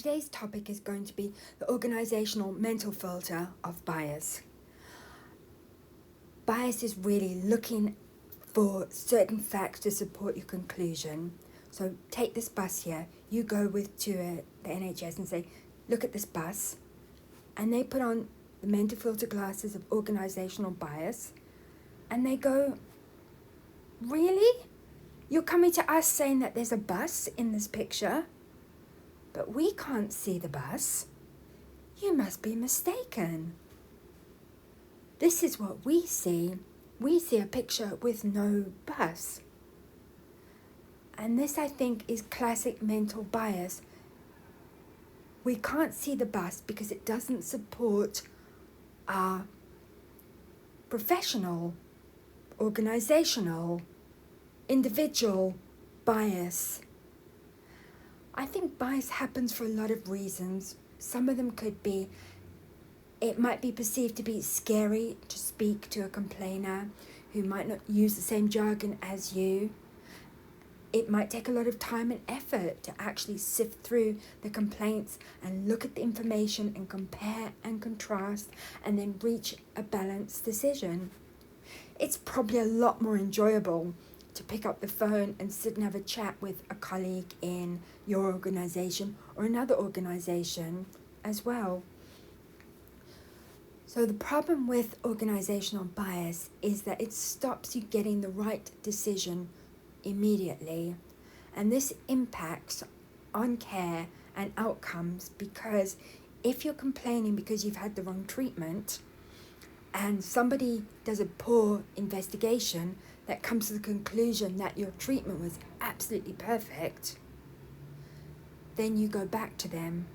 today's topic is going to be the organisational mental filter of bias. Bias is really looking for certain facts to support your conclusion. So take this bus here. You go to the NHS and say, look at this bus. And they put on the mental filter glasses of organisational bias. And they go, really? You're coming to us saying that there's a bus in this picture, but we can't see the bus. You must be mistaken. This is what we see. We see a picture with no bus. And this, I think, is classic mental bias. We can't see the bus because it doesn't support our professional, organisational, individual bias. I think bias happens for a lot of reasons. Some of them could be, it might be perceived to be scary to speak to a complainer who might not use the same jargon as you. It might take a lot of time and effort to actually sift through the complaints and look at the information and compare and contrast and then reach a balanced decision. It's probably a lot more enjoyable to pick up the phone and sit and have a chat with a colleague in your organisation or another organisation as well. So the problem with organisational bias is that it stops you getting the right decision immediately. And this impacts on care and outcomes, because if you're complaining because you've had the wrong treatment and somebody does a poor investigation that comes to the conclusion that your treatment was absolutely perfect, then you go back to them.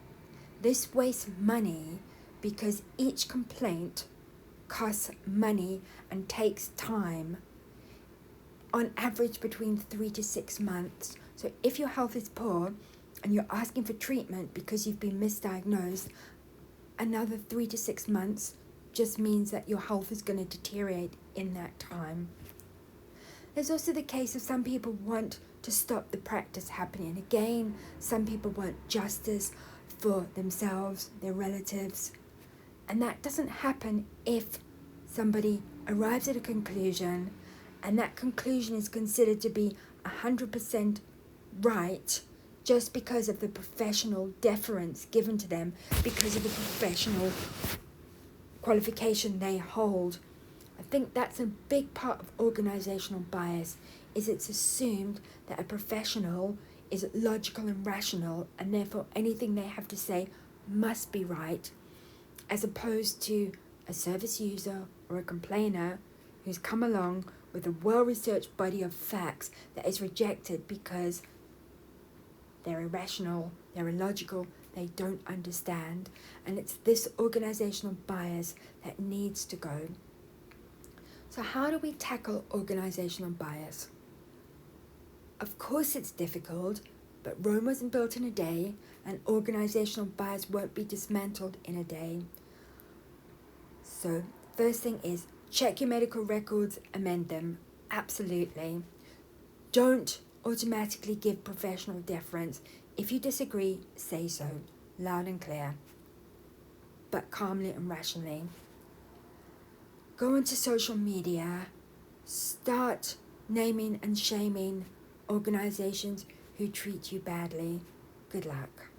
This wastes money because each complaint costs money and takes time, on average between 3 to 6 months. So if your health is poor and you're asking for treatment because you've been misdiagnosed, another 3 to 6 months just means that your health is going to deteriorate in that time. There's also the case of some people want to stop the practice happening again. Some people want justice for themselves, their relatives. And that doesn't happen if somebody arrives at a conclusion and that conclusion is considered to be 100% right just because of the professional deference given to them, because of the professional qualification they hold. I think that's a big part of organisational bias, is it's assumed that a professional is logical and rational, and therefore anything they have to say must be right, as opposed to a service user or a complainer who's come along with a well-researched body of facts that is rejected because they're irrational, they're illogical, they don't understand. And it's this organisational bias that needs to go. So how do we tackle organisational bias? Of course it's difficult, but Rome wasn't built in a day, and organisational bias won't be dismantled in a day. So first thing is, check your medical records, amend them. Absolutely. Don't automatically give professional deference. If you disagree, say so, loud and clear, but calmly and rationally. Go onto social media, start naming and shaming organisations who treat you badly. Good luck.